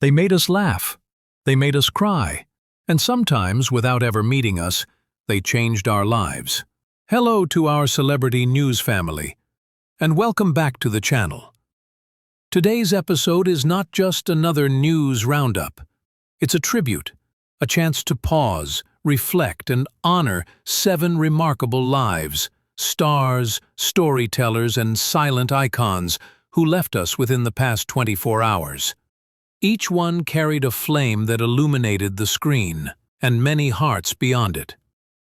They made us laugh. They made us cry. And sometimes, without ever meeting us, they changed our lives. Hello to our celebrity news family, and welcome back to the channel. Today's episode is not just another news roundup. It's a tribute, a chance to pause, reflect, and honor 7 remarkable lives, stars, storytellers, and silent icons who left us within the past 24 hours. Each one carried a flame that illuminated the screen, and many hearts beyond it.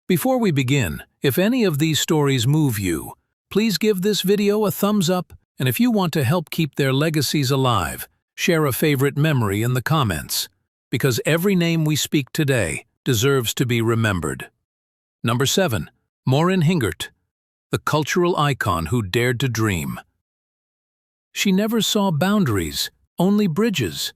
Before we begin, if any of these stories move you, please give this video a thumbs up, and if you want to help keep their legacies alive, share a favorite memory in the comments, because every name we speak today deserves to be remembered. Number 7. Maureen Hingert, the cultural icon who dared to dream. She never saw boundaries, only bridges.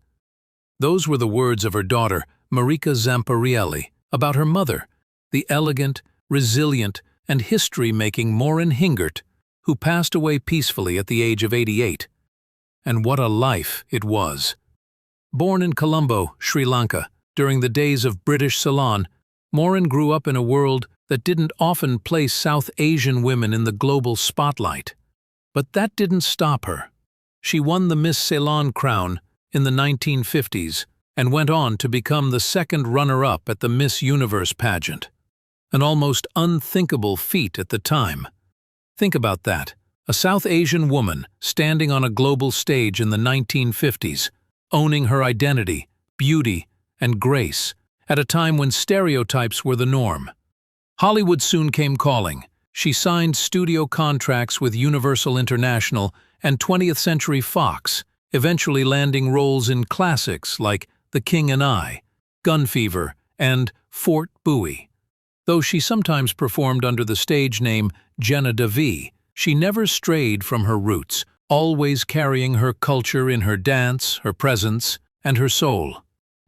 Those were the words of her daughter, Marika Zamparielli, about her mother, the elegant, resilient, and history-making Maureen Hingert, who passed away peacefully at the age of 88. And what a life it was. Born in Colombo, Sri Lanka, during the days of British Ceylon, Maureen grew up in a world that didn't often place South Asian women in the global spotlight. But that didn't stop her. She won the Miss Ceylon crown in the 1950s and went on to become the second runner-up at the Miss Universe pageant. An almost unthinkable feat at the time. Think about that, a South Asian woman standing on a global stage in the 1950s, owning her identity, beauty, and grace, at a time when stereotypes were the norm. Hollywood soon came calling. She signed studio contracts with Universal International and 20th Century Fox, eventually landing roles in classics like The King and I, Gun Fever, and Fort Bowie. Though she sometimes performed under the stage name Jenna DeVee, she never strayed from her roots, always carrying her culture in her dance, her presence, and her soul.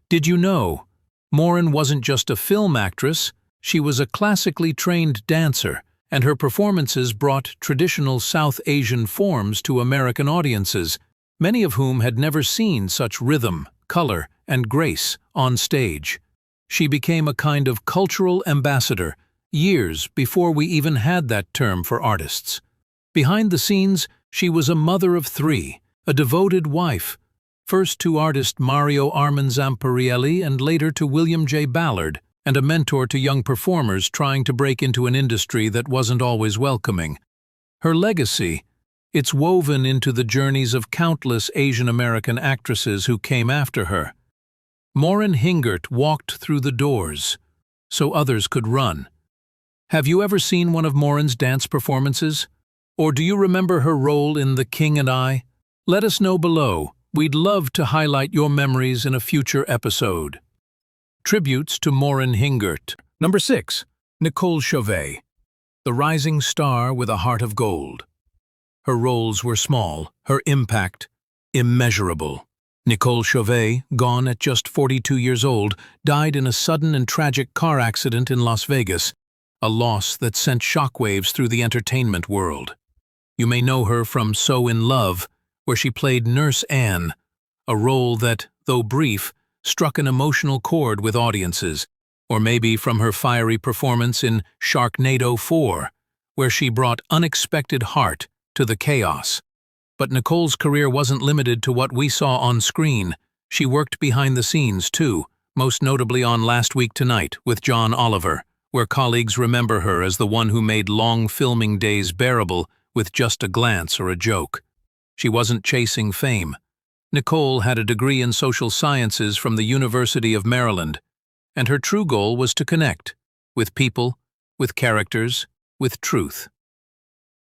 Did you know? Maureen wasn't just a film actress, she was a classically trained dancer, and her performances brought traditional South Asian forms to American audiences, many of whom had never seen such rhythm, color, and grace on stage. She became a kind of cultural ambassador years before we even had that term for artists. Behind the scenes, she was a mother of 3, a devoted wife, first to artist Mario Armand Zamparielli and later to William J. Ballard, and a mentor to young performers trying to break into an industry that wasn't always welcoming. Her legacy, it's woven into the journeys of countless Asian American actresses who came after her. Maureen Hingert walked through the doors so others could run. Have you ever seen one of Maureen's dance performances? Or do you remember her role in The King and I? Let us know below. We'd love to highlight your memories in a future episode. Tributes to Maureen Hingert. Number 6. Nicole Chauvet, the rising star with a heart of gold. Her roles were small, her impact immeasurable. Nicole Chauvet, gone at just 42 years old, died in a sudden and tragic car accident in Las Vegas, a loss that sent shockwaves through the entertainment world. You may know her from So in Love, where she played Nurse Anne, a role that, though brief, struck an emotional chord with audiences, or maybe from her fiery performance in Sharknado 4, where she brought unexpected heart to the chaos. But Nicole's career wasn't limited to what we saw on screen. She worked behind the scenes too, most notably on Last Week Tonight with John Oliver, where colleagues remember her as the one who made long filming days bearable with just a glance or a joke. She wasn't chasing fame. Nicole had a degree in social sciences from the University of Maryland, and her true goal was to connect with people, with characters, with truth.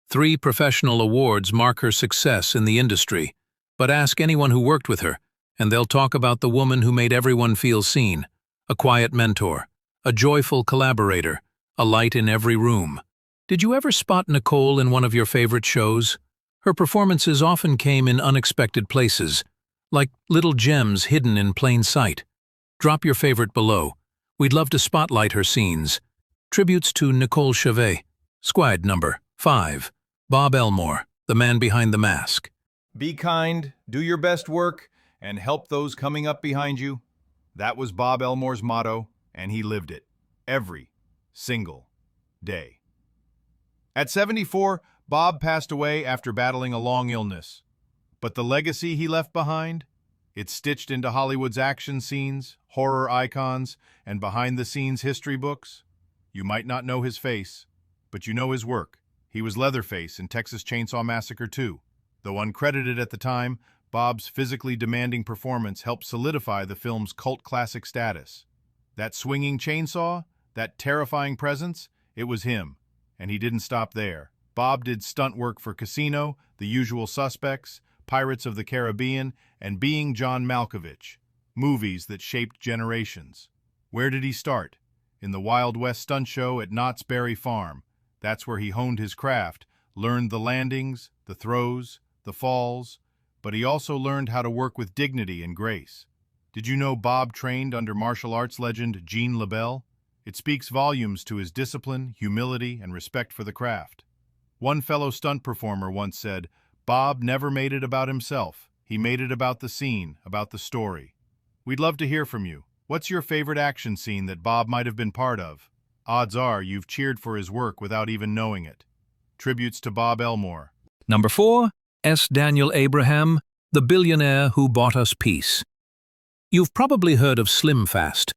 3 professional awards mark her success in the industry, but ask anyone who worked with her, and they'll talk about the woman who made everyone feel seen, a quiet mentor, a joyful collaborator, a light in every room. Did you ever spot Nicole in one of your favorite shows? Her performances often came in unexpected places, like little gems hidden in plain sight. Drop your favorite below. We'd love to spotlight her scenes. Tributes to Nicole Chauvet. Squad number 5. Bob Elmore, the man behind the mask. Be kind, do your best work, and help those coming up behind you. That was Bob Elmore's motto, and he lived it every single day. At 74, Bob passed away after battling a long illness. But the legacy he left behind? It's stitched into Hollywood's action scenes, horror icons, and behind-the-scenes history books. You might not know his face, but you know his work. He was Leatherface in Texas Chainsaw Massacre 2. Though uncredited at the time, Bob's physically demanding performance helped solidify the film's cult classic status. That swinging chainsaw, that terrifying presence, it was him. And he didn't stop there. Bob did stunt work for Casino, The Usual Suspects, Pirates of the Caribbean, and Being John Malkovich, movies that shaped generations. Where did he start? In the Wild West stunt show at Knott's Berry Farm. That's where he honed his craft, learned the landings, the throws, the falls, but he also learned how to work with dignity and grace. Did you know Bob trained under martial arts legend Gene LeBell? It speaks volumes to his discipline, humility, and respect for the craft. One fellow stunt performer once said, "Bob never made it about himself. He made it about the scene, about the story." We'd love to hear from you. What's your favorite action scene that Bob might have been part of? Odds are you've cheered for his work without even knowing it. Tributes to Bob Elmore. Number 4. S. Daniel Abraham, the billionaire who bought us peace. You've probably heard of Slim Fast,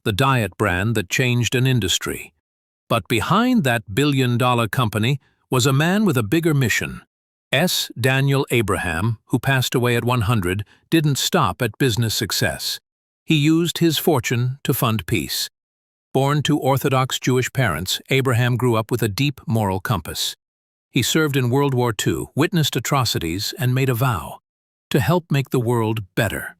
the diet brand that changed an industry. But behind that billion-dollar company was a man with a bigger mission. S. Daniel Abraham, who passed away at 100, didn't stop at business success. He used his fortune to fund peace. Born to Orthodox Jewish parents, Abraham grew up with a deep moral compass. He served in World War II, witnessed atrocities, and made a vow to help make the world better.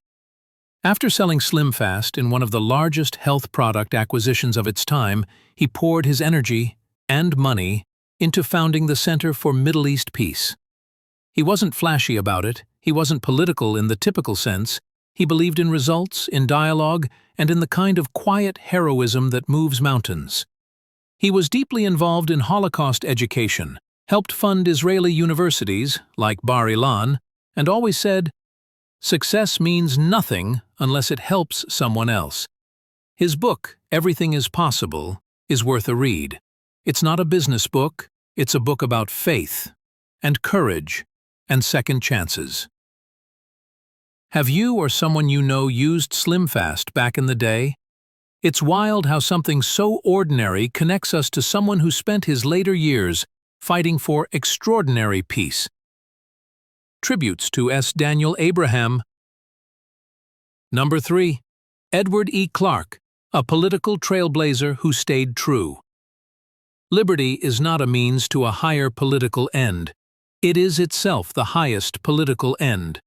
After selling Slim Fast in one of the largest health product acquisitions of its time, he poured his energy and money into founding the Center for Middle East Peace. He wasn't flashy about it, he wasn't political in the typical sense, he believed in results, in dialogue, and in the kind of quiet heroism that moves mountains. He was deeply involved in Holocaust education, helped fund Israeli universities, like Bar Ilan, and always said, "Success means nothing unless it helps someone else." His book, Everything is Possible, is worth a read. It's not a business book, it's a book about faith, and courage, and second chances. Have you or someone you know used Slim Fast back in the day? It's wild how something so ordinary connects us to someone who spent his later years fighting for extraordinary peace. Tributes to S. Daniel Abraham. Number 3. Edward E. Clarke, a political trailblazer who stayed true. Liberty is not a means to a higher political end. It is itself the highest political end.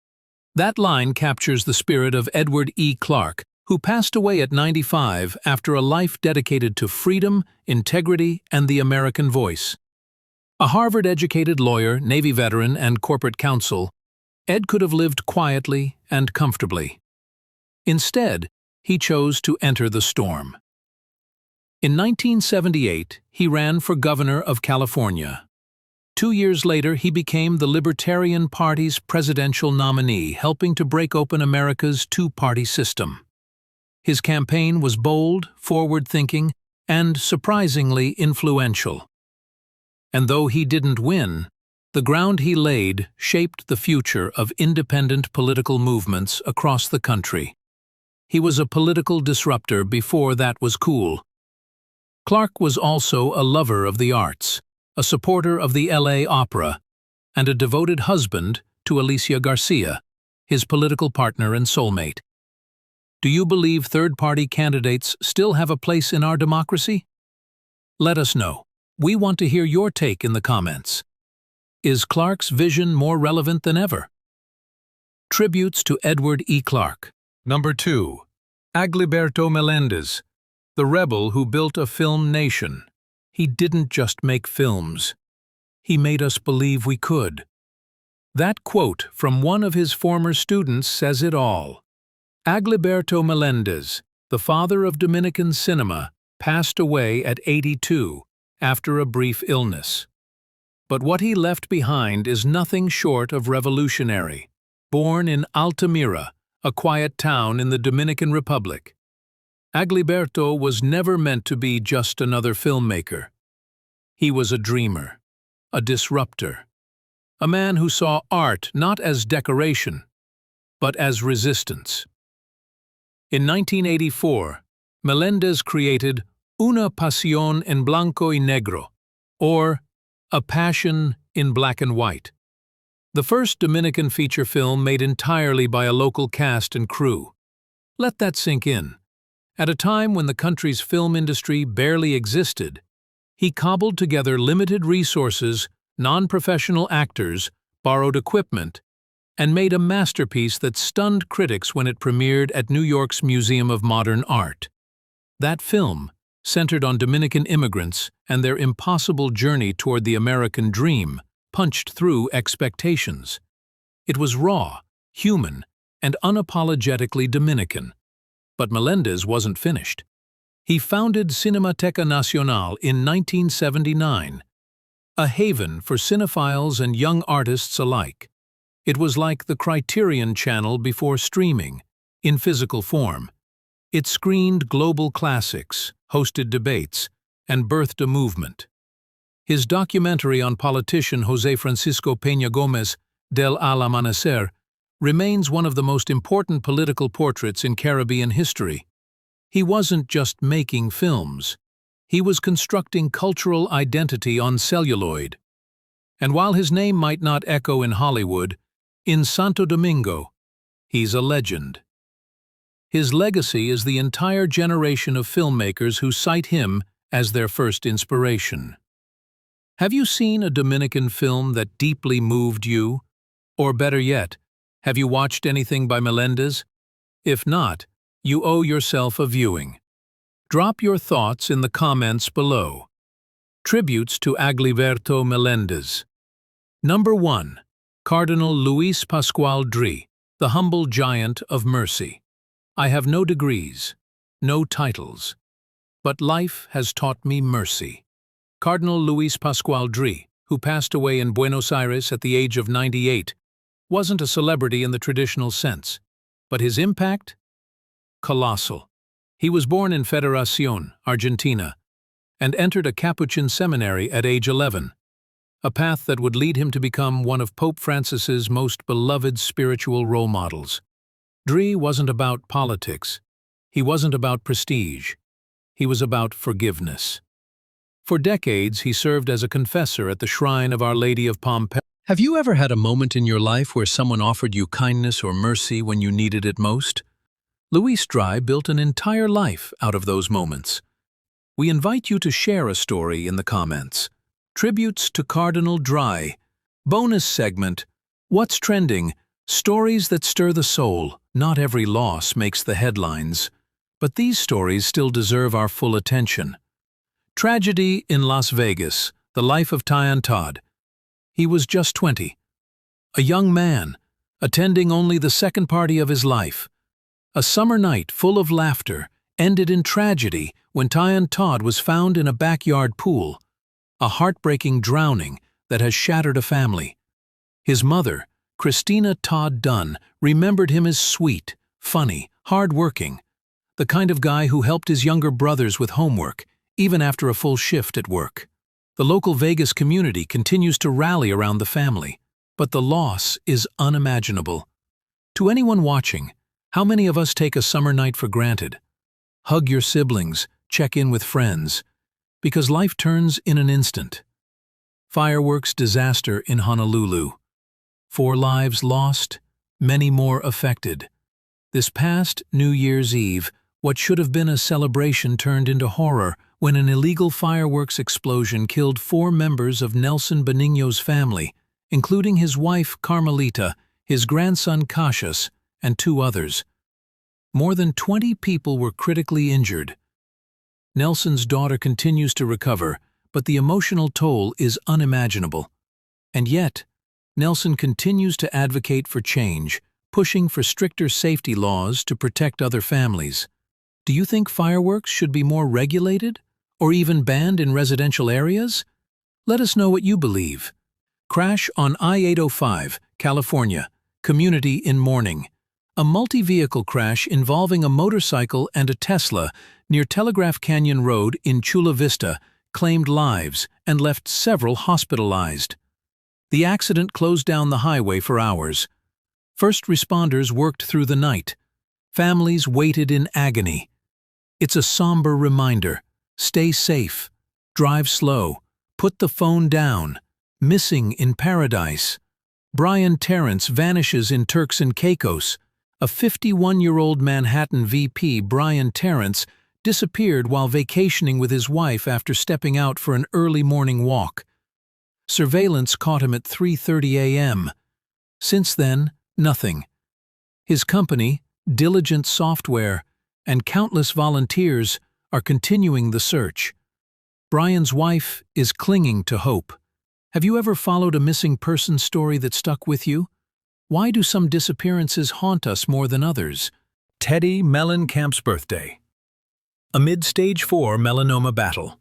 That line captures the spirit of Edward E. Clarke, who passed away at 95 after a life dedicated to freedom, integrity, and the American voice. A Harvard-educated lawyer, Navy veteran, and corporate counsel, Ed could have lived quietly and comfortably. Instead, he chose to enter the storm. In 1978, he ran for governor of California. 2 years later, he became the Libertarian Party's presidential nominee, helping to break open America's two-party system. His campaign was bold, forward-thinking, and surprisingly influential. And though he didn't win, the ground he laid shaped the future of independent political movements across the country. He was a political disruptor before that was cool. Clarke was also a lover of the arts, a supporter of the LA Opera, and a devoted husband to Alicia Garcia, his political partner and soulmate. Do you believe third-party candidates still have a place in our democracy? Let us know. We want to hear your take in the comments. Is Clarke's vision more relevant than ever? Tributes to Edward E. Clarke. Number 2. Agilberto Melendez, the rebel who built a film nation. He didn't just make films. He made us believe we could. That quote from one of his former students says it all. Agilberto Melendez, the father of Dominican cinema, passed away at 82 after a brief illness. But what he left behind is nothing short of revolutionary. Born in Altamira, a quiet town in the Dominican Republic. Agliberto was never meant to be just another filmmaker. He was a dreamer, a disruptor, a man who saw art not as decoration, but as resistance. In 1984, Melendez created Una Pasión en Blanco y Negro, or A Passion in Black and White, the first Dominican feature film made entirely by a local cast and crew. Let that sink in. At a time when the country's film industry barely existed, he cobbled together limited resources, non-professional actors, borrowed equipment, and made a masterpiece that stunned critics when it premiered at New York's Museum of Modern Art. That film, centered on Dominican immigrants and their impossible journey toward the American dream, punched through expectations. It was raw, human, and unapologetically Dominican. But Melendez wasn't finished. He founded Cinemateca Nacional in 1979, a haven for cinephiles and young artists alike. It was like the Criterion Channel before streaming, in physical form. It screened global classics, hosted debates, and birthed a movement. His documentary on politician José Francisco Peña Gómez del Al Amanecer remains one of the most important political portraits in Caribbean history. He wasn't just making films. He was constructing cultural identity on celluloid. And while his name might not echo in Hollywood, in Santo Domingo, he's a legend. His legacy is the entire generation of filmmakers who cite him as their first inspiration. Have you seen a Dominican film that deeply moved you? Or better yet, have you watched anything by Melendez? If not, you owe yourself a viewing. Drop your thoughts in the comments below. Tributes to Agliberto Melendez. Number 1. Cardinal Luis Pascual Dri, the humble giant of mercy. I have no degrees, no titles, but life has taught me mercy. Cardinal Luis Pascual Dri, who passed away in Buenos Aires at the age of 98, wasn't a celebrity in the traditional sense, but his impact? Colossal. He was born in Federación, Argentina, and entered a Capuchin seminary at age 11, a path that would lead him to become one of Pope Francis's most beloved spiritual role models. Dri wasn't about politics. He wasn't about prestige. He was about forgiveness. For decades, he served as a confessor at the shrine of Our Lady of Pomp. Have you ever had a moment in your life where someone offered you kindness or mercy when you needed it most? Luis Dri built an entire life out of those moments. We invite you to share a story in the comments. Tributes to Cardinal Dri. Bonus segment. What's trending? Stories that stir the soul. Not every loss makes the headlines, but these stories still deserve our full attention. Tragedy in Las Vegas. The life of Tyan Todd. He was just 20. A young man, attending only the second party of his life. A summer night full of laughter ended in tragedy when Tyan Todd was found in a backyard pool, a heartbreaking drowning that has shattered a family. His mother, Christina Todd Dunn, remembered him as sweet, funny, hard-working, the kind of guy who helped his younger brothers with homework, even after a full shift at work. The local Vegas community continues to rally around the family, but the loss is unimaginable. To anyone watching, how many of us take a summer night for granted? Hug your siblings, check in with friends, because life turns in an instant. Fireworks disaster in Honolulu. 4 lives lost, many more affected. This past New Year's Eve, what should have been a celebration turned into horror when an illegal fireworks explosion killed 4 members of Nelson Benigno's family, including his wife Carmelita, his grandson Cassius, and 2 others. More than 20 people were critically injured. Nelson's daughter continues to recover, but the emotional toll is unimaginable. And yet, Nelson continues to advocate for change, pushing for stricter safety laws to protect other families. Do you think fireworks should be more regulated, or even banned in residential areas? Let us know what you believe. Crash on I-805, California. Community in mourning. A multi-vehicle crash involving a motorcycle and a Tesla near Telegraph Canyon Road in Chula Vista claimed lives and left several hospitalized. The accident closed down the highway for hours. First responders worked through the night. Families waited in agony. It's a somber reminder. Stay safe. Drive slow. Put the phone down. Missing in paradise. Brian Terrence vanishes in Turks and Caicos. A 51-year-old Manhattan VP, Brian Terrence, disappeared while vacationing with his wife after stepping out for an early morning walk. Surveillance caught him at 3:30 a.m. Since then, nothing. His company, Diligent Software, and countless volunteers are continuing the search. Brian's wife is clinging to hope. Have you ever followed a missing person story that stuck with you? Why do some disappearances haunt us more than others? Teddy Mellencamp's birthday. Amid stage 4 melanoma battle.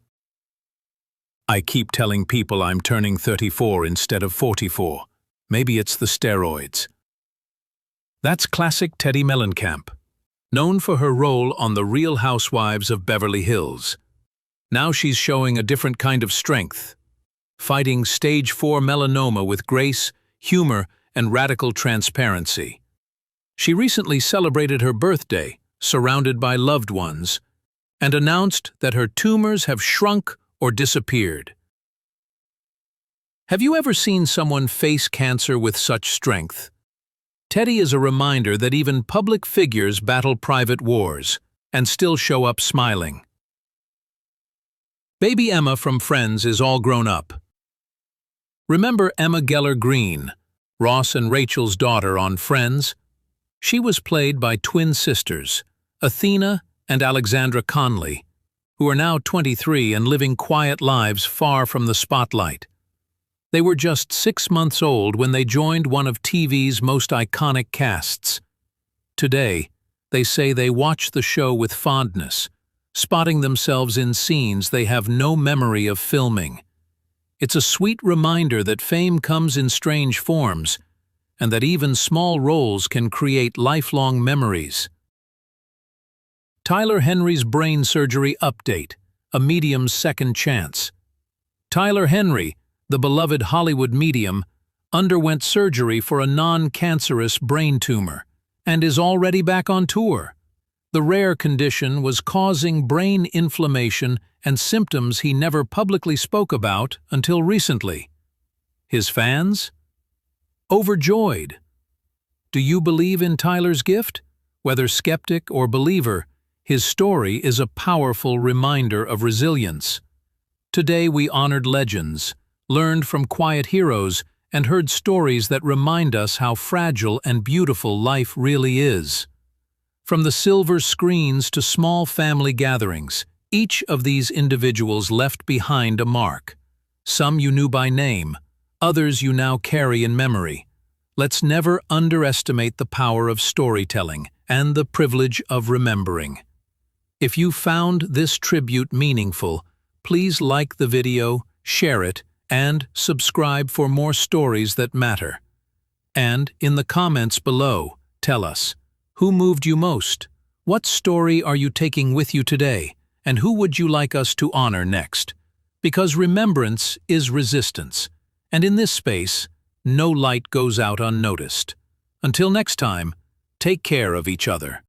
I keep telling people I'm turning 34 instead of 44. Maybe it's the steroids. That's classic Teddy Mellencamp, known for her role on The Real Housewives of Beverly Hills. Now she's showing a different kind of strength, fighting stage 4 melanoma with grace, humor, and radical transparency. She recently celebrated her birthday, surrounded by loved ones, and announced that her tumors have shrunk or disappeared. Have you ever seen someone face cancer with such strength? Teddy is a reminder that even public figures battle private wars and still show up smiling. Baby Emma from Friends is all grown up. Remember Emma Geller Green, Ross and Rachel's daughter on Friends? She was played by twin sisters, Athena and Alexandra Conley, who are now 23 and living quiet lives far from the spotlight. They were just 6 months old when they joined one of TV's most iconic casts. Today, they say they watch the show with fondness, spotting themselves in scenes they have no memory of filming. It's a sweet reminder that fame comes in strange forms, and that even small roles can create lifelong memories. Tyler Henry's brain surgery update, a medium's second chance. Tyler Henry, the beloved Hollywood medium, underwent surgery for a non-cancerous brain tumor and is already back on tour. The rare condition was causing brain inflammation and symptoms he never publicly spoke about until recently. His fans? Overjoyed. Do you believe in Tyler's gift? Whether skeptic or believer, his story is a powerful reminder of resilience. Today we honored legends, learned from quiet heroes, and heard stories that remind us how fragile and beautiful life really is. From the silver screens to small family gatherings, each of these individuals left behind a mark. Some you knew by name, others you now carry in memory. Let's never underestimate the power of storytelling and the privilege of remembering. If you found this tribute meaningful, please like the video, share it, and subscribe for more stories that matter. And in the comments below, tell us, who moved you most? What story are you taking with you today? And who would you like us to honor next? Because remembrance is resistance, and in this space, no light goes out unnoticed. Until next time, take care of each other.